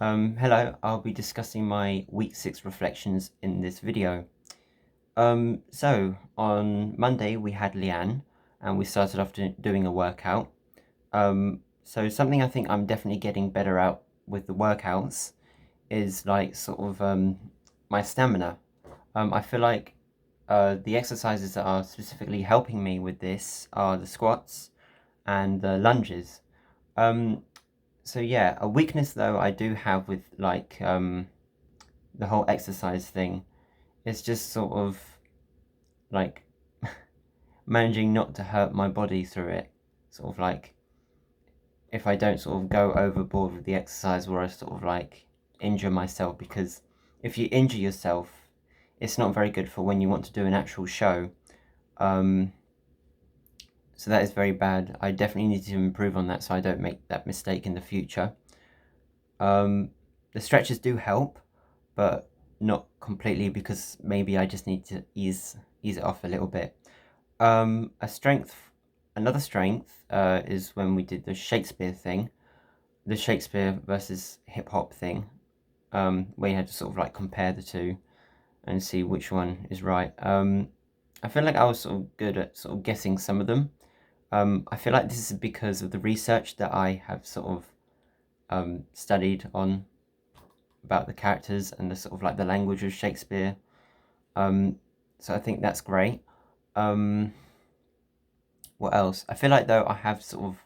Hello, I'll be discussing my week 6 reflections in this video. So on Monday we had Leanne and we started off doing a workout. So something I think I'm definitely getting better at with the workouts is like my stamina. I feel like the exercises that are specifically helping me with this are the squats and the lunges. Um, so yeah, a weakness though I do have with the whole exercise thing is just sort of like managing not to hurt my body through it. Sort of like if I don't sort of go overboard with the exercise where I sort of like injure myself, because if you injure yourself, it's not very good for when you want to do an actual show. Um, so that is very bad. I definitely need to improve on that so I don't make that mistake in the future. Um, the stretches do help, but not completely, because maybe I just need to ease it off a little bit. Another strength is when we did the Shakespeare thing, the Shakespeare versus hip hop thing, where you had to sort of like compare the two and see which one is right. I feel like I was sort of good at sort of guessing some of them. I feel like this is because of the research that I have sort of studied on about the characters and the sort of like the language of Shakespeare. So I think that's great. Um, what else? I feel like though I have sort of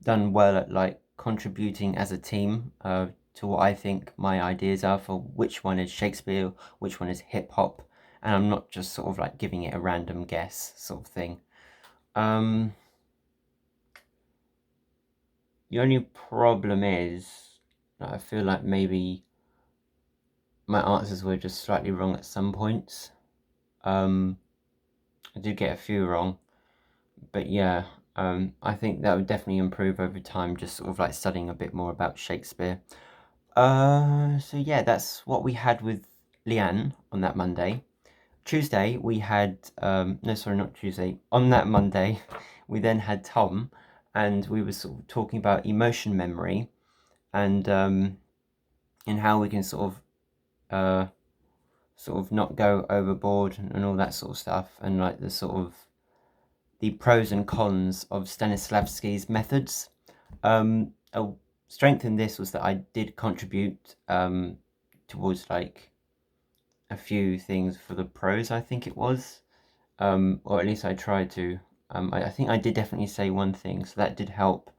done well at like contributing as a team to what I think my ideas are for which one is Shakespeare, which one is hip hop, and I'm not just sort of like giving it a random guess sort of thing. Um, the only problem is that I feel like maybe my answers were just slightly wrong at some points. Um, I did get a few wrong, but yeah, I think that would definitely improve over time, just sort of like studying a bit more about Shakespeare. So yeah, that's what we had with Leanne on that Monday. Tuesday we had no, sorry, not Tuesday. On that Monday, we then had Tom, and we were sort of talking about emotion memory and how we can sort of not go overboard and all that sort of stuff, and like the pros and cons of Stanislavski's methods. A strength in this was that I did contribute towards like a few things for the pros, I think it was, or at least I tried to. I think I did definitely say one thing, so that did help.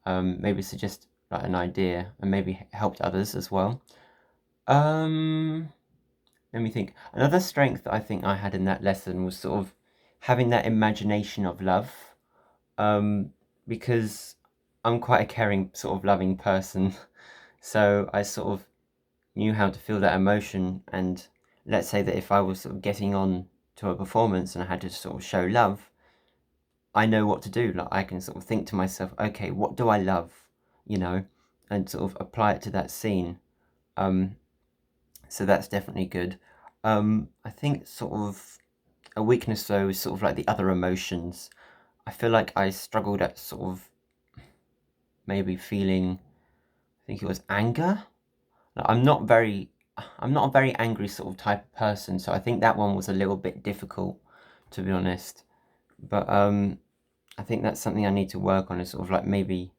Maybe suggest like an idea, and maybe helped others as well. Um, Let me think. Another strength that I think I had in that lesson was sort of having that imagination of love, um, because I'm quite a caring, sort of loving person. So I sort of knew how to feel that emotion. And let's say that if I was sort of getting on to a performance and I had to sort of show love, I know what to do. Like I can sort of think to myself, okay, what do I love, you know, and sort of apply it to that scene. Um, so that's definitely good. I think sort of a weakness though is sort of like the other emotions. I feel like I struggled at sort of maybe feeling, I think it was anger. Like, I'm not a very angry sort of type of person, so I think that one was a little bit difficult, to be honest. But I think that's something I need to work on, is sort of like maybe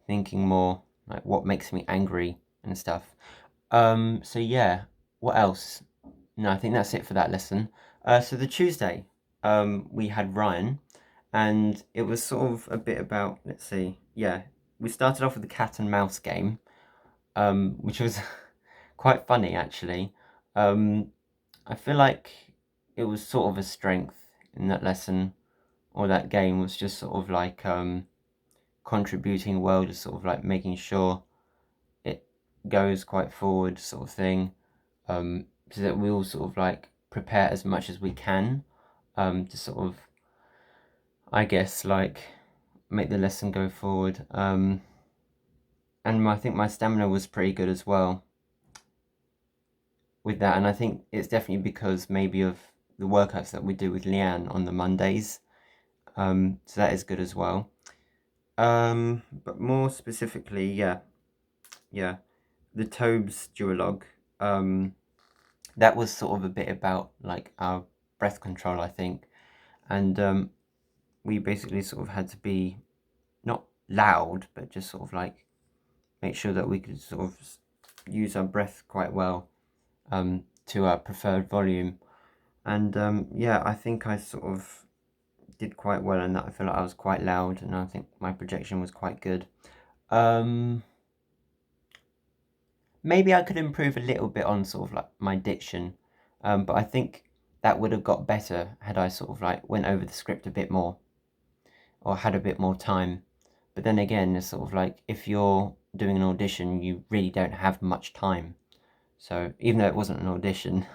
thinking more like what makes me angry and stuff. So yeah, what else? No, I think that's it for that lesson. So the Tuesday, we had Ryan, and it was sort of a bit about, let's see, yeah, we started off with the cat and mouse game, which was quite funny actually. Um, I feel like it was sort of a strength in that lesson, or that game was just sort of like contributing well, just sort of like making sure it goes quite forward, sort of thing, so that we all sort of like prepare as much as we can, to sort of, I guess, like make the lesson go forward. And I think my stamina was pretty good as well with that, and I think it's definitely because maybe of the workouts that we do with Leanne on the Mondays. So that is good as well. But more specifically, yeah, yeah. the Tobes duologue, that was sort of a bit about like our breath control, I think, and we basically sort of had to be not loud, but just sort of like make sure that we could sort of use our breath quite well to our preferred volume. And yeah, I think I sort of did quite well in that. I feel like I was quite loud, and I think my projection was quite good. Maybe I could improve a little bit on sort of like my diction, but I think that would have got better had I sort of like went over the script a bit more or had a bit more time. But then again, it's sort of like if you're doing an audition, you really don't have much time. So even though it wasn't an audition,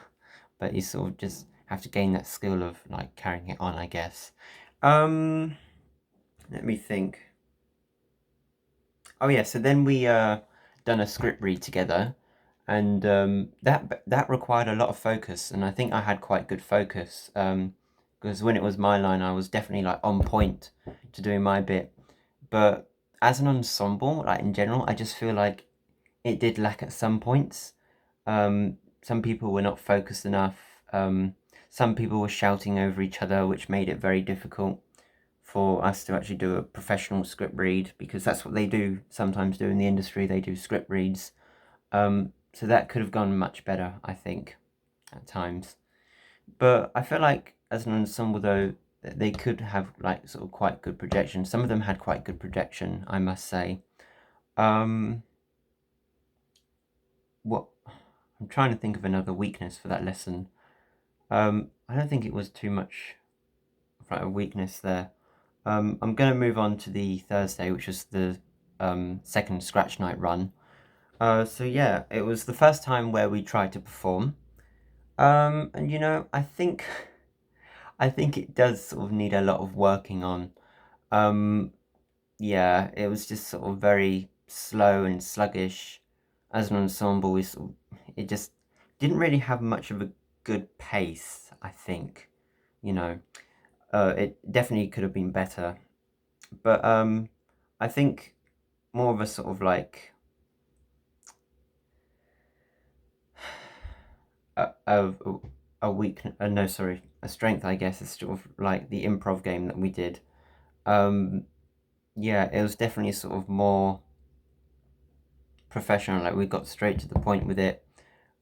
but you sort of just have to gain that skill of like carrying it on, I guess. Let me think. Oh yeah, so then we done a script read together, and that required a lot of focus, and I think I had quite good focus. Because when it was my line, I was definitely like on point to doing my bit. But as an ensemble, like in general, I just feel like it did lack at some points. Some people were not focused enough. Some people were shouting over each other, which made it very difficult for us to actually do a professional script read, because that's what they do sometimes do in the industry. They do script reads. So that could have gone much better, I think, at times. But I feel like as an ensemble, though, they could have like sort of quite good projection. Some of them had quite good projection, I must say. Um, what I'm trying to think of another weakness for that lesson. I don't think it was too much of like a weakness there. I'm going to move on to the Thursday, which was the second scratch night run. So yeah, it was the first time where we tried to perform. And you know, I think it does sort of need a lot of working on. Um, yeah, it was just sort of very slow and sluggish as an ensemble. It just didn't really have much of a good pace, I think. You know, it definitely could have been better. But I think more of a sort of like a a weak no, sorry, a strength, I guess, is sort of like the improv game that we did. Um, yeah, it was definitely sort of more professional. Like we got straight to the point with it.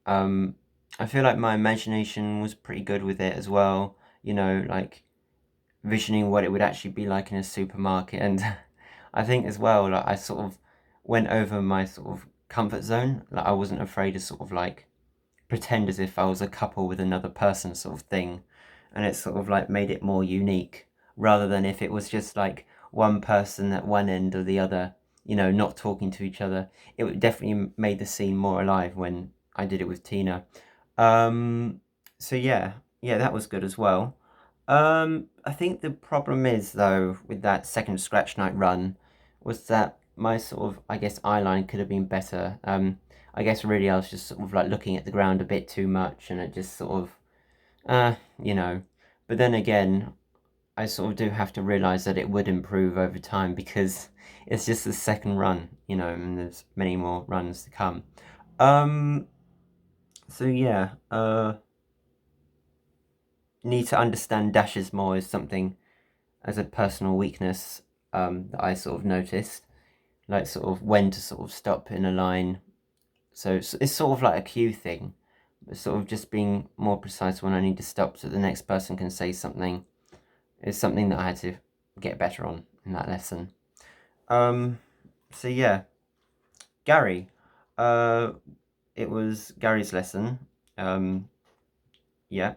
Um, I feel like my imagination was pretty good with it as well. You know, like visioning what it would actually be like in a supermarket, and I think as well, like I sort of went over my sort of comfort zone. Like I wasn't afraid to sort of like pretend as if I was a couple with another person, sort of thing, and it sort of like made it more unique rather than if it was just like one person at one end or the other, you know, not talking to each other. It definitely made the scene more alive when I did it with Tina. Um, so yeah, yeah, that was good as well. I think the problem is though with that second scratch night run was that my sort of, I guess, eye line could have been better. I guess really I was just sort of like looking at the ground a bit too much, and it just sort of, you know. But then again, I sort of do have to realize that it would improve over time because it's just the second run, you know, and there's many more runs to come. Um, so yeah, need to understand dashes more is something as a personal weakness that I sort of noticed, like sort of when to sort of stop in a line. So it's sort of like a cue thing, but sort of just being more precise when I need to stop so the next person can say something is something that I had to get better on in that lesson. Um, so yeah, Gary, uh, it was Gary's lesson. Um, yeah,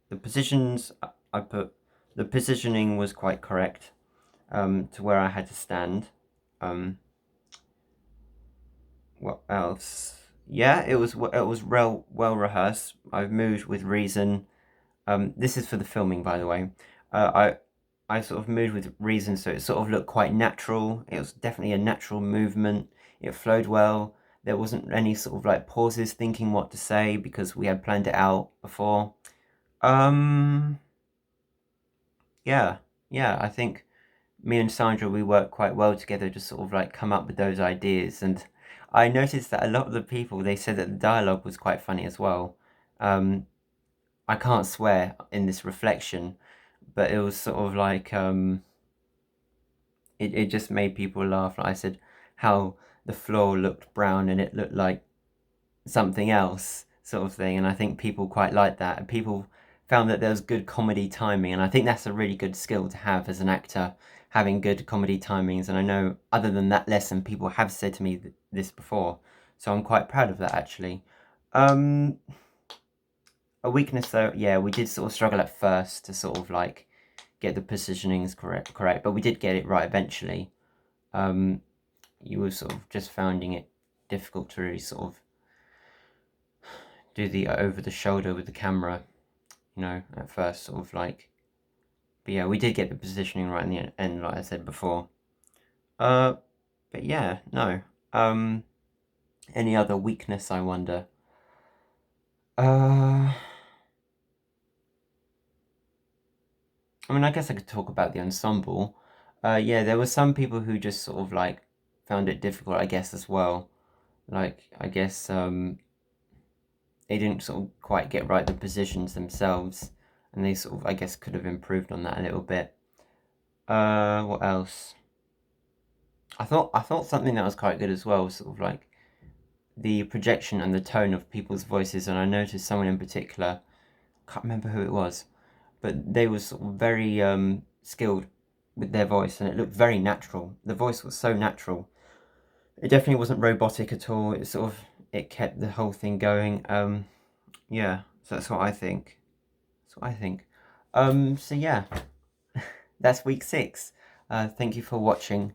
the positions I put, the positioning was quite correct to where I had to stand. Um, what else? Yeah, it was well rehearsed. I've moved with reason. This is for the filming, by the way. I sort of moved with reason, so it sort of looked quite natural. It was definitely a natural movement. It flowed well. There wasn't any sort of like pauses thinking what to say because we had planned it out before. Um, yeah, yeah. I think me and Sandra we worked quite well together to sort of like come up with those ideas, and I noticed that a lot of the people, they said that the dialogue was quite funny as well. I can't swear in this reflection, but it was sort of like it just made people laugh. Like I said, how the floor looked brown and it looked like something else, sort of thing. And I think people quite liked that. And people found that there was good comedy timing, and I think that's a really good skill to have as an actor, having good comedy timings. And I know, other than that lesson, people have said to me this before, so I'm quite proud of that actually. Um, a weakness though, yeah, we did sort of struggle at first to sort of like get the positionings correct, but we did get it right eventually. You were sort of just finding it difficult to really sort of do the over the shoulder with the camera, at first, sort of like. But yeah, we did get the positioning right in the end, like I said before. But yeah, no. Any other weakness, I wonder? I mean, I guess I could talk about the ensemble. Yeah, there were some people who just sort of like found it difficult, I guess, as well. Like, I guess they didn't sort of quite get right the positions themselves, and they sort of, I guess, could have improved on that a little bit. What else? I thought something that was quite good as well was sort of like the projection and the tone of people's voices, and I noticed someone in particular, can't remember who it was, but they were sort of very skilled with their voice, and it looked very natural. The voice was so natural. It definitely wasn't robotic at all. It kept the whole thing going. Yeah, so that's what I think. That's what I think. So yeah, that's week 6. Thank you for watching.